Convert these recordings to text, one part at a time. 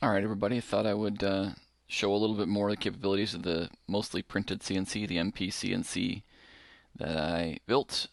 Alright everybody, I thought I would show a little bit more of the capabilities of the mostly printed CNC, the MPCNC that I built.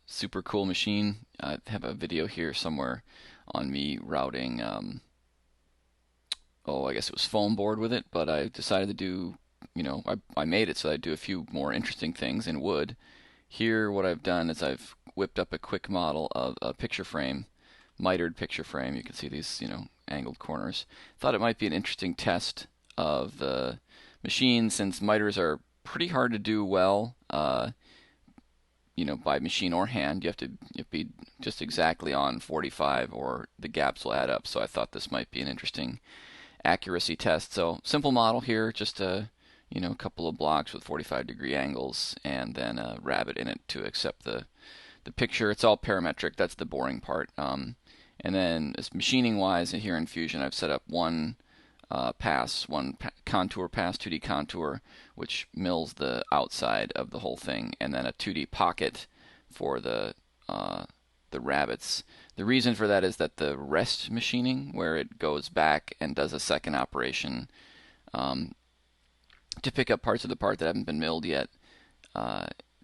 Super cool machine. I have a video here somewhere on me routing, I guess it was foam board with it, but I decided to do, I made it so I'd do a few more interesting things in wood. Here what I've done is I've whipped up a quick model of a picture frame, mitered picture frame. You can see these, angled corners. Thought it might be an interesting test of the machine since miters are pretty hard to do well, by machine or hand. You have to be just exactly on 45 or the gaps will add up. So I thought this might be an interesting accuracy test. So simple model here, just a couple of blocks with 45-degree angles and then a rabbet in it to accept the picture. It's all parametric. That's the boring part. And then machining wise here in Fusion, I've set up one contour pass, 2D contour, which mills the outside of the whole thing, and then a 2D pocket for the rabbets. The reason for that is that the rest machining, where it goes back and does a second operation to pick up parts of the part that haven't been milled yet,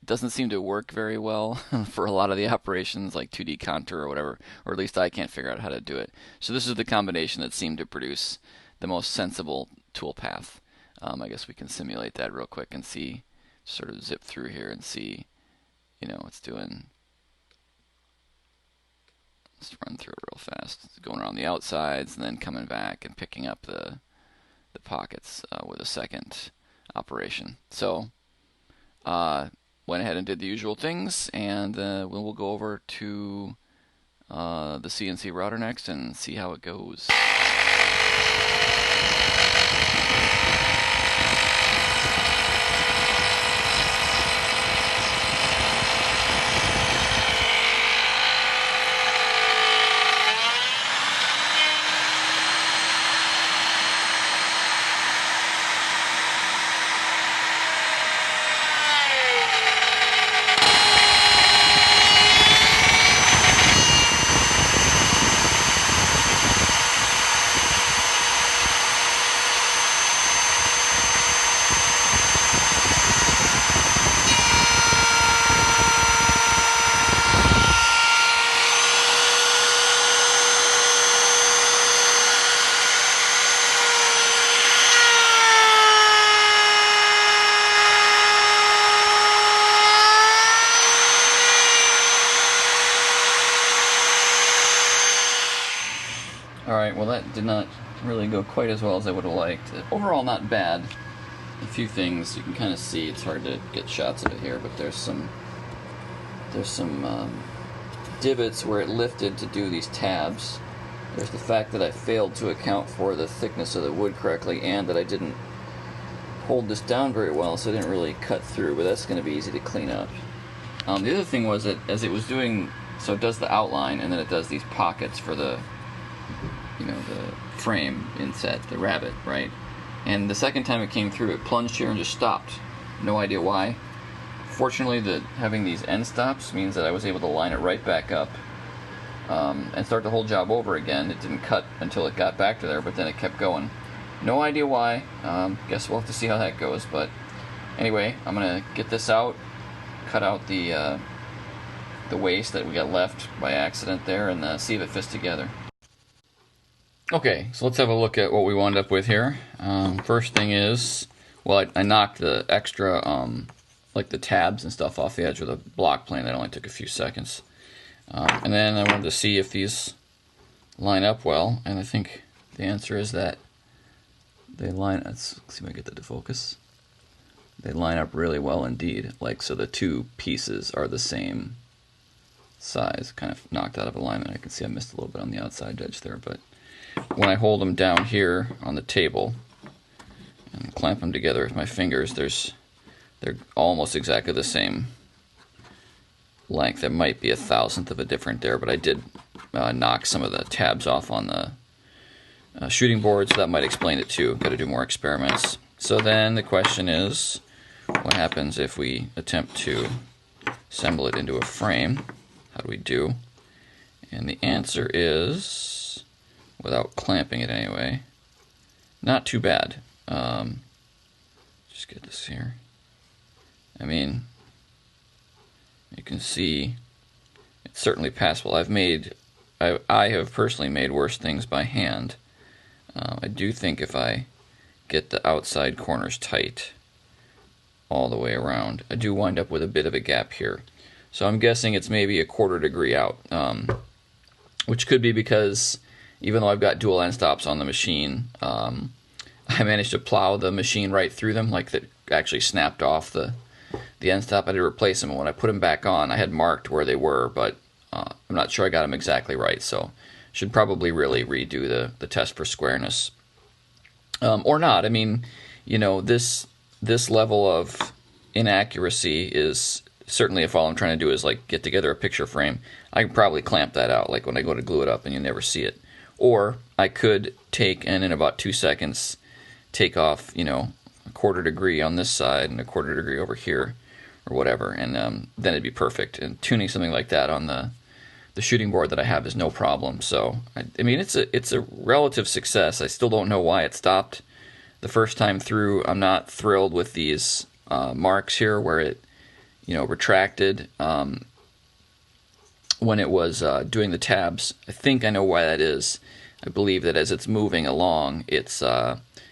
doesn't seem to work very well for a lot of the operations like 2D contour or whatever, or at least I can't figure out how to do it. So this is the combination that seemed to produce the most sensible tool path. I guess we can simulate that real quick and see, sort of zip through here and see, what's doing. Let's run through it real fast. It's going around the outsides and then coming back and picking up the pockets with a second operation. So went ahead and did the usual things, and we'll go over to the CNC router next and see how it goes. Alright, well that did not really go quite as well as I would have liked. Overall not bad. A few things you can kind of see. It's hard to get shots of it here, but there's some divots where it lifted to do these tabs. There's the fact that I failed to account for the thickness of the wood correctly, and that I didn't hold this down very well, so it didn't really cut through, but that's going to be easy to clean up. The other thing was that as it was doing, so it does the outline and then it does these pockets for the the frame inset, the rabbet, right? And the second time it came through, it plunged here and just stopped. No idea why. Fortunately, having these end stops means that I was able to line it right back up and start the whole job over again. It didn't cut until it got back to there, but then it kept going. No idea why. Guess we'll have to see how that goes. But anyway, I'm gonna get this out, cut out the waste that we got left by accident there, and see if it fits together. Okay, so let's have a look at what we wound up with here. First thing is, well, I knocked the extra, like the tabs and stuff off the edge with a block plane. That only took a few seconds. And then I wanted to see if these line up well, and I think the answer is that they line, let's see if I get that to focus. They line up really well indeed. Like, so the two pieces are the same size. Kind of knocked out of alignment. I can see I missed a little bit on the outside edge there, but when I hold them down here on the table and clamp them together with my fingers, they're almost exactly the same length. There might be a thousandth of a difference there, but I did knock some of the tabs off on the shooting board, so that might explain it too. Got to do more experiments. So then the question is, what happens if we attempt to assemble it into a frame? How do we do? And the answer is, without clamping it anyway, not too bad. Just get this here. I mean, you can see it's certainly passable. I have personally made worse things by hand. I do think if I get the outside corners tight all the way around, I do wind up with a bit of a gap here. So I'm guessing it's maybe a 1/4 degree out, which could be because even though I've got dual end stops on the machine, I managed to plow the machine right through them, like that actually snapped off the end stop. I had to replace them, and when I put them back on, I had marked where they were, but I'm not sure I got them exactly right, so should probably really redo the test for squareness. Or not. I mean, you know, this level of inaccuracy is certainly, if all I'm trying to do is like get together a picture frame, I can probably clamp that out, like when I go to glue it up and you never see it. Or I could take, and in about 2 seconds, take off, you know, a 1/4 degree on this side and a 1/4 degree over here, or whatever, and then it'd be perfect. And tuning something like that on the shooting board that I have is no problem. So I mean, it's a relative success. I still don't know why it stopped the first time through. I'm not thrilled with these marks here where it, you know, retracted when it was doing the tabs. I think I know why that is. I believe that as it's moving along, it's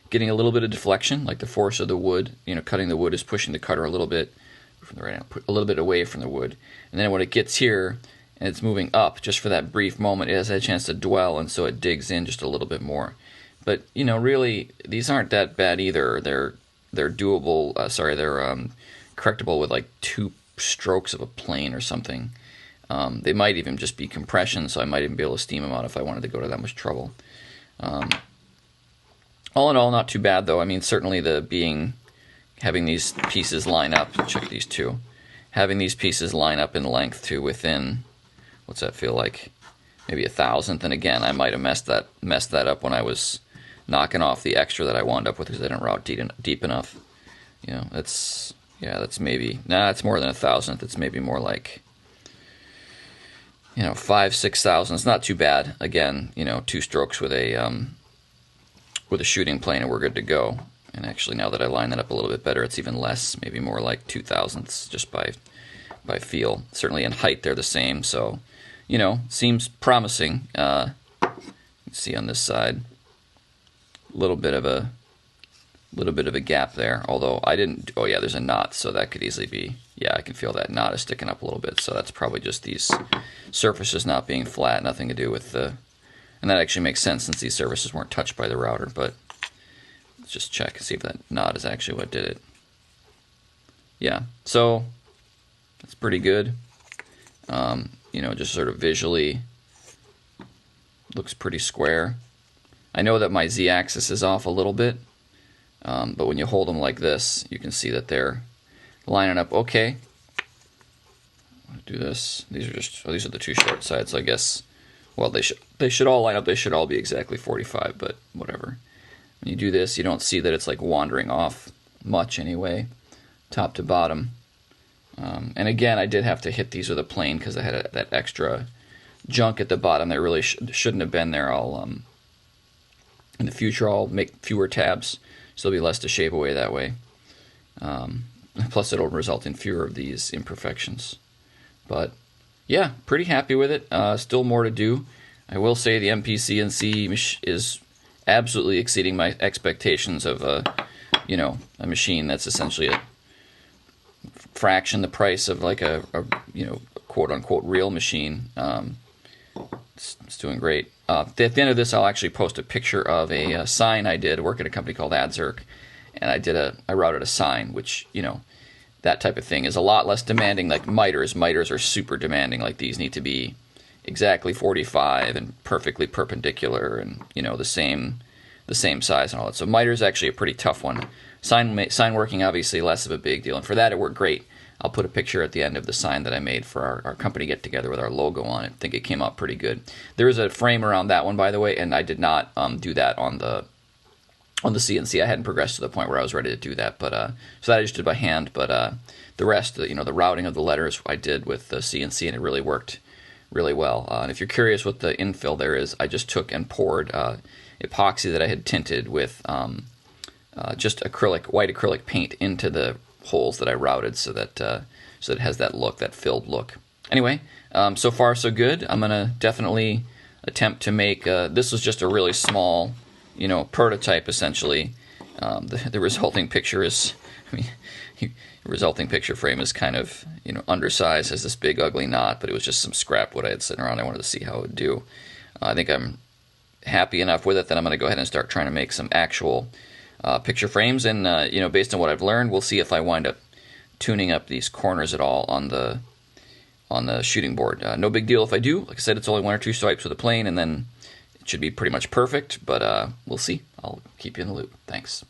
getting a little bit of deflection, like the force of the wood, you know, cutting the wood is pushing the cutter a little bit from the right hand, a little bit away from the wood. And then when it gets here and it's moving up, just for that brief moment, it has a chance to dwell, and so it digs in just a little bit more. But, you know, really, these aren't that bad either. They're doable, they're correctable with like 2 strokes of a plane or something. They might even just be compression, so I might even be able to steam them out if I wanted to go to that much trouble. All in all, not too bad though. I mean, certainly having these pieces line up. Check these two. Having these pieces line up in length to within, what's that feel like? Maybe 1/1000th. And again, I might have messed that up when I was knocking off the extra that I wound up with because I didn't route deep enough. You know, that's maybe, it's more than 1/1000th. It's maybe more like, you know, 5-6 thousandths. Not too bad. Again, you know, 2 strokes with a shooting plane and we're good to go. And actually, now that I line that up a little bit better, it's even less, maybe more like 2 thousandths just by feel. Certainly in height they're the same, so, you know, seems promising. You can see on this side a little bit of a gap there, although I didn't. Oh yeah, there's a knot, so that could easily be. Yeah, I can feel that knot is sticking up a little bit, so that's probably just these surfaces not being flat, nothing to do with the. And that actually makes sense since these surfaces weren't touched by the router. But let's just check and see if that knot is actually what did it. Yeah, so that's pretty good. You know, just sort of visually looks pretty square. I know that my z-axis is off a little bit, but when you hold them like this, you can see that they're lining up okay. I'll do this. These are the 2 short sides, so I guess, well, they should all line up. They should all be exactly 45, but whatever. When you do this, you don't see that it's like wandering off much anyway, top to bottom. And again, I did have to hit these with a plane because I had that extra junk at the bottom that really shouldn't have been there. In the future, I'll make fewer tabs, so there'll be less to shave away that way. Plus, it'll result in fewer of these imperfections. But yeah, pretty happy with it. Still more to do. I will say the MPCNC is absolutely exceeding my expectations of a machine that's essentially a fraction the price of like a quote unquote real machine. It's doing great. At the end of this, I'll actually post a picture of a sign I did. I work at a company called Adzerk, and I routed a sign, which, you know, that type of thing is a lot less demanding. Like miters are super demanding. Like these need to be exactly 45 and perfectly perpendicular, and you know the same size and all that. So miter is actually a pretty tough one. Sign working, obviously less of a big deal, and for that it worked great. I'll put a picture at the end of the sign that I made for our company get together with our logo on it. I think it came out pretty good. There is a frame around that one, by the way, and I did not do that on the CNC. I hadn't progressed to the point where I was ready to do that, but so that I just did by hand. But the rest, the routing of the letters, I did with the CNC, and it really worked really well. And if you're curious what the infill there is, I just took and poured epoxy that I had tinted with just white acrylic paint into the holes that I routed, so that it has that look, that filled look. Anyway, so far so good. I'm gonna definitely attempt to make. This was just a really small, prototype essentially. The resulting picture is, the resulting picture frame is kind of undersized, has this big ugly knot, but it was just some scrap wood I had sitting around. I wanted to see how it would do. I think I'm happy enough with it that I'm going to go ahead and start trying to make some actual picture frames, and based on what I've learned, we'll see if I wind up tuning up these corners at all on the shooting board. No big deal if I do. Like I said, it's only 1 or 2 swipes with a plane, and then it should be pretty much perfect, but we'll see. I'll keep you in the loop. Thanks.